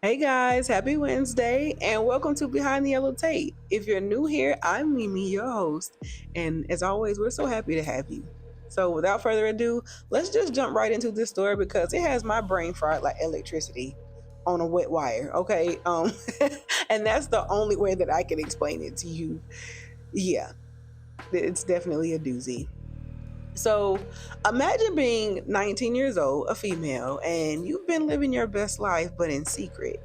Hey guys, happy Wednesday and welcome to Behind the Yellow Tape. If you're new here, I'm Mimi, your host, and as always, we're so happy to have you. So, without further ado, let's just jump right into this story because it has my brain fried like electricity on a wet wire, okay? And that's the only way that I can explain it to you. Yeah, it's definitely a doozy. So imagine being 19 years old, a female, and you've been living your best life, but in secret.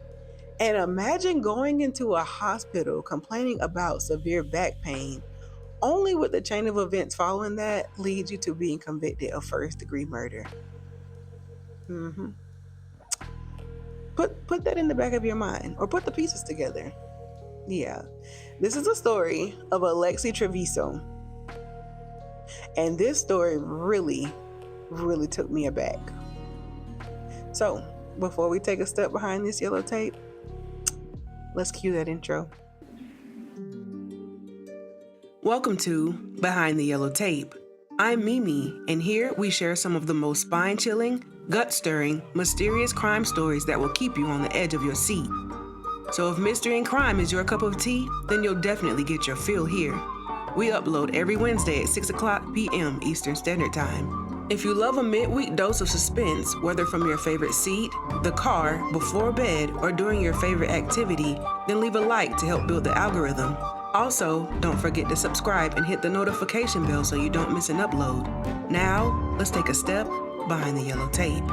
And imagine going into a hospital complaining about severe back pain, only with the chain of events following that leads you to being convicted of first degree murder. hmm Put that in the back of your mind, or put the pieces together. Yeah, this is a story of Alexee Trevizo, and this story really took me aback. So, before we take a step behind this yellow tape, let's cue that intro. Welcome to Behind the Yellow Tape. I'm Mimi, and here we share some of the most spine chilling, gut stirring, mysterious crime stories that will keep you on the edge of your seat. So, if mystery and crime is your cup of tea, then you'll definitely get your fill here. We upload every Wednesday at 6 o'clock p.m. Eastern Standard Time. If you love a midweek dose of suspense, whether from your favorite seat, the car, before bed, or during your favorite activity, then leave a like to help build the algorithm. Also, don't forget to subscribe and hit the notification bell so you don't miss an upload. Now, let's take a step behind the yellow tape.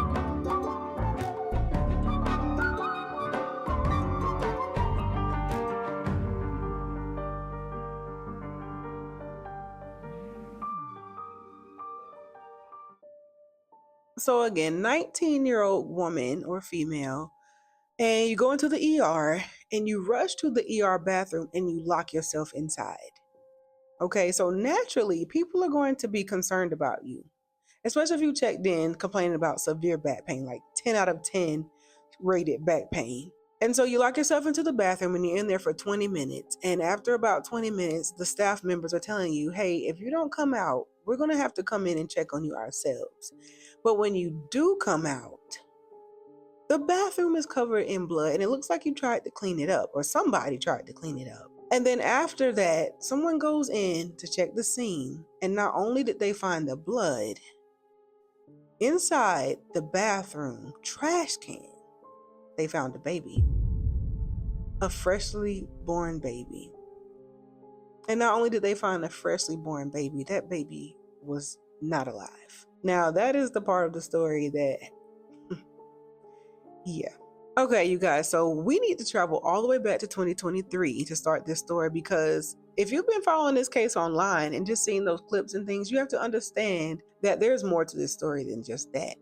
So again, 19-year-old woman or female, and you go into the ER and you rush to the ER bathroom and you lock yourself inside. Okay, so naturally, people are going to be concerned about you, especially if you checked in complaining about severe back pain, like 10 out of 10 rated back pain. And so you lock yourself into the bathroom and you're in there for 20 minutes. And after about 20 minutes, the staff members are telling you, hey, if you don't come out, we're going to have to come in and check on you ourselves. But when you do come out, the bathroom is covered in blood and it looks like you tried to clean it up or somebody tried to clean it up. And then after that, someone goes in to check the scene. And not only did they find the blood, inside the bathroom trash can, they found a baby, a freshly born baby. And not only did they find a freshly born baby, that baby was not alive. Now, that is the part of the story that, yeah. Okay, you guys, so we need to travel all the way back to 2023 to start this story because if you've been following this case online and just seeing those clips and things, you have to understand that there's more to this story than just that.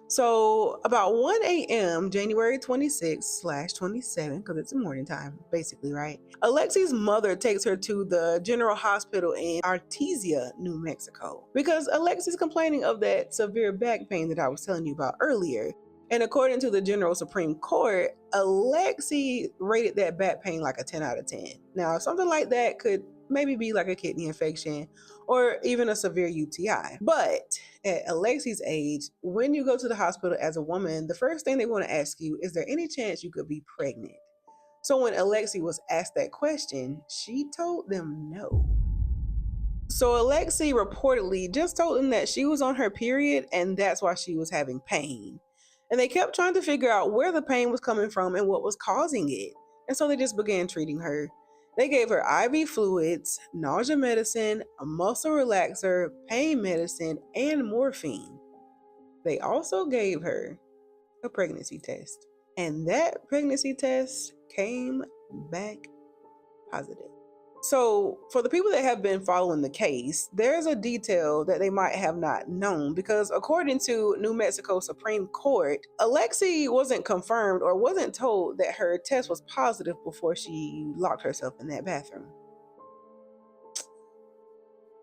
So about 1 a.m., January 26/27, because it's morning time, basically, right? Alexee's mother takes her to the General Hospital in Artesia, New Mexico, because Alexee's complaining of that severe back pain that I was telling you about earlier. And according to the General Supreme Court, Alexee rated that back pain like a 10 out of 10. Now, something like that could maybe be like a kidney infection or even a severe UTI. But at Alexee's age, when you go to the hospital as a woman, the first thing they want to ask you is there any chance you could be pregnant? So when Alexee was asked that question, she told them no. So Alexee reportedly just told them that she was on her period and that's why she was having pain. And they kept trying to figure out where the pain was coming from and what was causing it. And so they just began treating her. They gave her IV fluids, nausea medicine, a muscle relaxer, pain medicine, and morphine. They also gave her a pregnancy test. And that pregnancy test came back positive. So, for the people that have been following the case, there's a detail that they might have not known because, according to New Mexico Supreme Court, Alexee wasn't confirmed or wasn't told that her test was positive before she locked herself in that bathroom.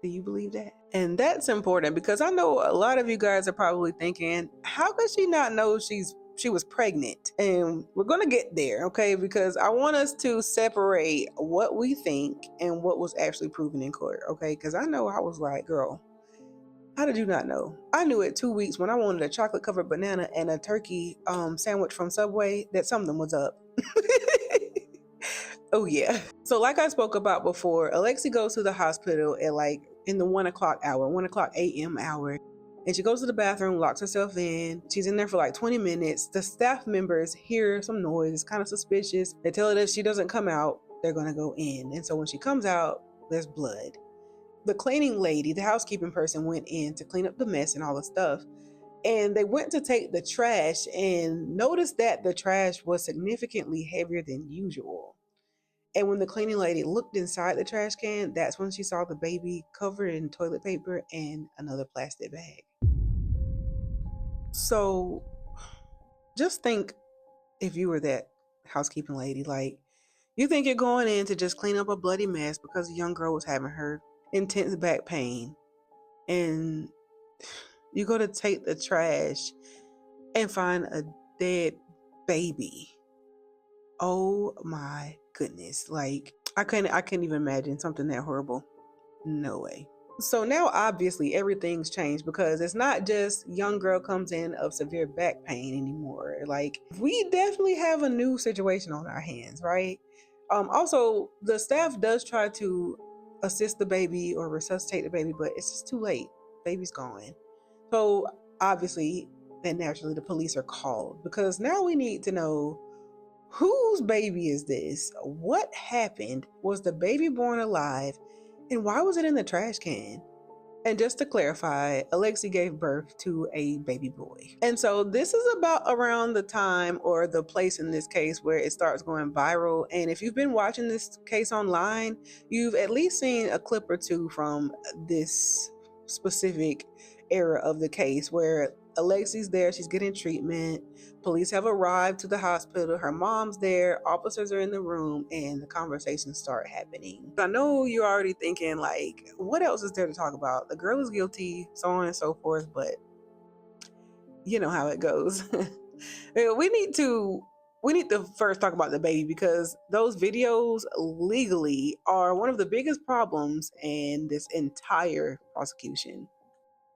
Do you believe that? And that's important because I know a lot of you guys are probably thinking, how could she not know she was pregnant? And we're going to get there, okay? Because I want us to separate what we think and what was actually proven in court, okay? Because I know I was like, girl, How did you not know? I knew it 2 weeks when I wanted a chocolate covered banana and a turkey sandwich from Subway that something was up. Oh yeah. So like I spoke about before, Alexee goes to the hospital at like in the 1 o'clock hour, 1 o'clock a.m. hour. And she goes to the bathroom, locks herself in. She's in there for like 20 minutes. The staff members hear some noise, it's kind of suspicious. They tell her that if she doesn't come out, they're gonna go in. And so when she comes out, there's blood. The cleaning lady, the housekeeping person, went in to clean up the mess and all the stuff. And they went to take the trash and noticed that the trash was significantly heavier than usual. And when the cleaning lady looked inside the trash can, that's when she saw the baby covered in toilet paper and another plastic bag. So just think, if you were that housekeeping lady, like, you think you're going in to just clean up a bloody mess because a young girl was having her intense back pain, and you go to take the trash and find a dead baby. Oh my goodness. Like, I couldn't even imagine something that horrible. No way. So now obviously everything's changed because it's not just young girl comes in of severe back pain anymore. Like, we definitely have a new situation on our hands, right? Also, the staff does try to assist the baby or resuscitate the baby, but it's just too late. Baby's gone. So obviously and naturally the police are called because now we need to know, whose baby is this? What happened? Was the baby born alive? And why was it in the trash can? And just to clarify, Alexee gave birth to a baby boy. And so this is about around the time or the place in this case where it starts going viral. And if you've been watching this case online, you've at least seen a clip or two from this specific era of the case where Alexee's there, she's getting treatment. Police have arrived to the hospital. Her mom's there. Officers are in the room, and the conversations start happening. I know you're already thinking, like, what else is there to talk about? The girl is guilty, so on and so forth, but you know how it goes. we need to first talk about the baby because those videos legally are one of the biggest problems in this entire prosecution.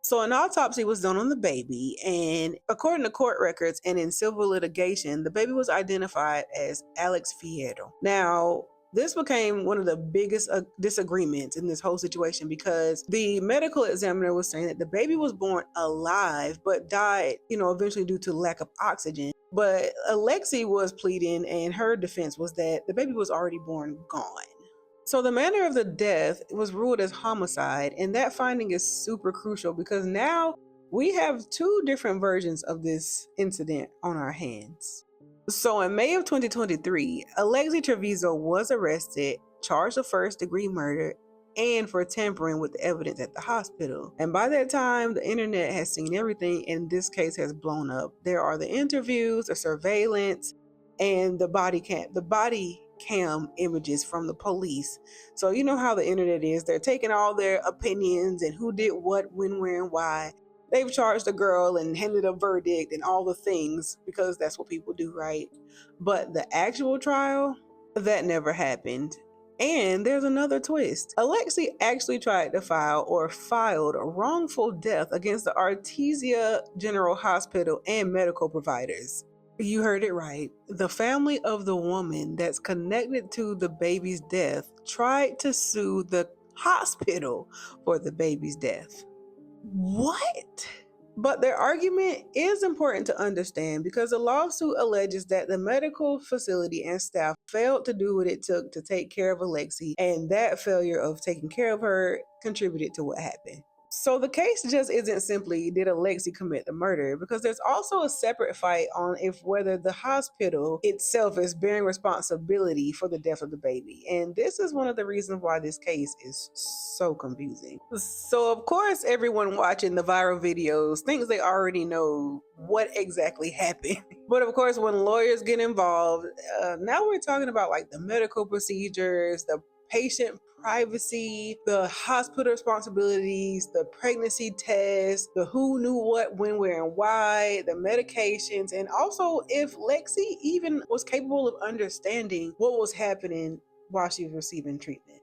So an autopsy was done on the baby, and according to court records and in civil litigation, the baby was identified as Alexee Trevizo. Now, this became one of the biggest disagreements in this whole situation because the medical examiner was saying that the baby was born alive but died, eventually due to lack of oxygen. But Alexee was pleading, and her defense was that the baby was already born gone. So the manner of the death was ruled as homicide, and that finding is super crucial because now we have two different versions of this incident on our hands. So in May of 2023, Alexee Trevizo was arrested, charged with first-degree murder, and for tampering with the evidence at the hospital. And by that time, the internet has seen everything, and this case has blown up. There are the interviews, the surveillance, and the body cam images from the police. So you know how the internet is. They're taking all their opinions and who did what, when, where, and why. They've charged the girl and handed a verdict and all the things because that's what people do, right? But the actual trial, that never happened. And there's another twist. Alexee actually tried to filed a wrongful death against the Artesia General Hospital and medical providers. You heard it right. The family of the woman that's connected to the baby's death tried to sue the hospital for the baby's death. What? But their argument is important to understand because the lawsuit alleges that the medical facility and staff failed to do what it took to take care of Alexee, and that failure of taking care of her contributed to what happened. So the case just isn't simply did Alexee commit the murder, because there's also a separate fight on if whether the hospital itself is bearing responsibility for the death of the baby. And this is one of the reasons why this case is so confusing. So of course everyone watching the viral videos thinks they already know what exactly happened. But of course when lawyers get involved, now we're talking about like the medical procedures, the patient privacy, the hospital responsibilities, the pregnancy test, the who knew what, when, where, and why, the medications, and also if Lexi even was capable of understanding what was happening while she was receiving treatment.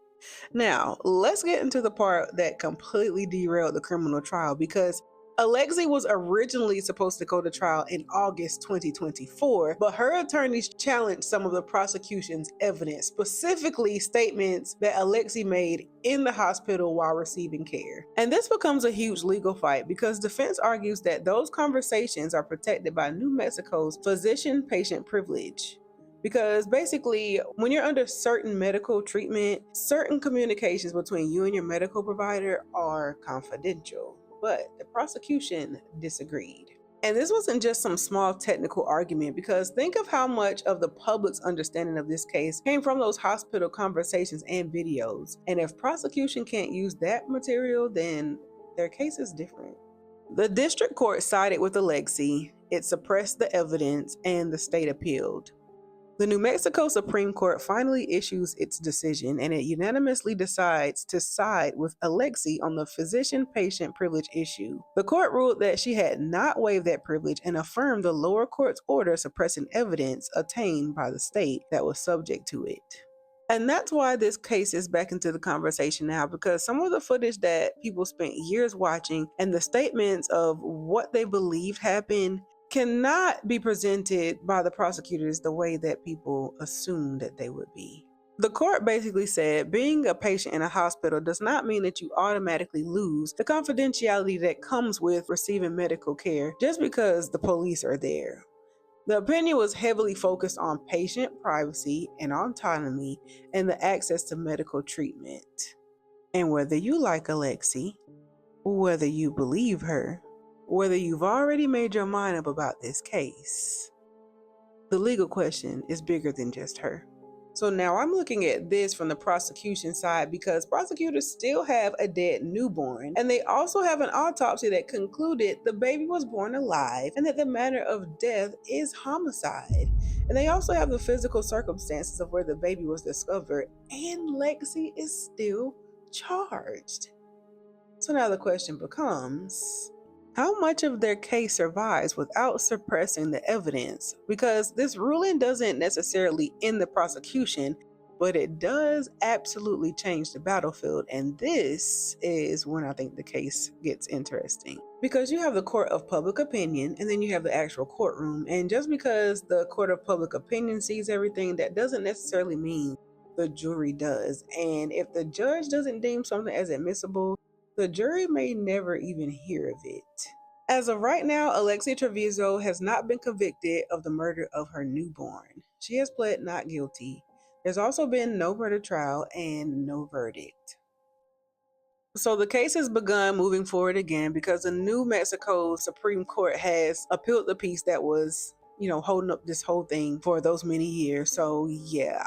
Now, let's get into the part that completely derailed the criminal trial because Alexee was originally supposed to go to trial in August 2024, but her attorneys challenged some of the prosecution's evidence, specifically statements that Alexee made in the hospital while receiving care. And this becomes a huge legal fight because defense argues that those conversations are protected by New Mexico's physician-patient privilege. Because basically, when you're under certain medical treatment, certain communications between you and your medical provider are confidential. But the prosecution disagreed. And this wasn't just some small technical argument, because think of how much of the public's understanding of this case came from those hospital conversations and videos. And if prosecution can't use that material, then their case is different. The district court sided with Alexee, it suppressed the evidence, and the state appealed. The New Mexico Supreme Court finally issues its decision, and it unanimously decides to side with Alexee on the physician-patient privilege issue. The court ruled that she had not waived that privilege and affirmed the lower court's order suppressing evidence obtained by the state that was subject to it. And that's why this case is back into the conversation now, because some of the footage that people spent years watching and the statements of what they believed happened cannot be presented by the prosecutors the way that people assumed that they would be. The court basically said being a patient in a hospital does not mean that you automatically lose the confidentiality that comes with receiving medical care just because the police are there. The opinion was heavily focused on patient privacy and autonomy and the access to medical treatment. And whether you like Alexee, whether you believe her, whether you've already made your mind up about this case, the legal question is bigger than just her. So now I'm looking at this from the prosecution side because prosecutors still have a dead newborn, and they also have an autopsy that concluded the baby was born alive and that the manner of death is homicide. And they also have the physical circumstances of where the baby was discovered, and Alexee is still charged. So now the question becomes, how much of their case survives without suppressing the evidence? Because this ruling doesn't necessarily end the prosecution, but it does absolutely change the battlefield. And this is when I think the case gets interesting. Because you have the court of public opinion, and then you have the actual courtroom. And just because the court of public opinion sees everything, that doesn't necessarily mean the jury does. And if the judge doesn't deem something as admissible, the jury may never even hear of it. As of right now, Alexee Trevizo has not been convicted of the murder of her newborn. She has pled not guilty. There's also been no murder trial and no verdict. So the case has begun moving forward again because the New Mexico Supreme Court has appealed the piece that was holding up this whole thing for those many years. So yeah,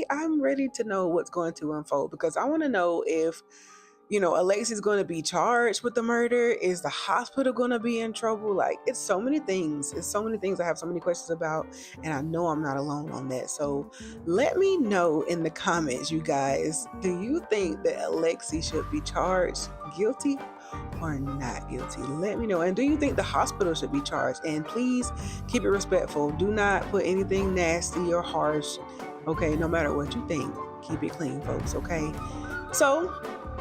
I'm ready to know what's going to unfold, because I want to know if Alexee's going to be charged with the murder. Is the hospital going to be in trouble? Like, it's so many things. It's so many things I have so many questions about, and I know I'm not alone on that. So let me know in the comments, you guys, do you think that Alexee should be charged guilty or not guilty? Let me know. And do you think the hospital should be charged? And please keep it respectful. Do not put anything nasty or harsh. Okay, no matter what you think, keep it clean, folks. Okay. So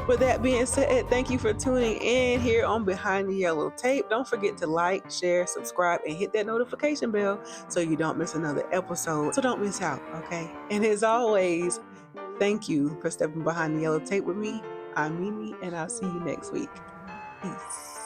with that being said, thank you for tuning in here on Behind the Yellow Tape. Don't forget to like, share, subscribe, and hit that notification bell so you don't miss another episode. So don't miss out, okay? And as always, thank you for stepping behind the yellow tape with me. I'm Mimi, and I'll see you next week. Peace.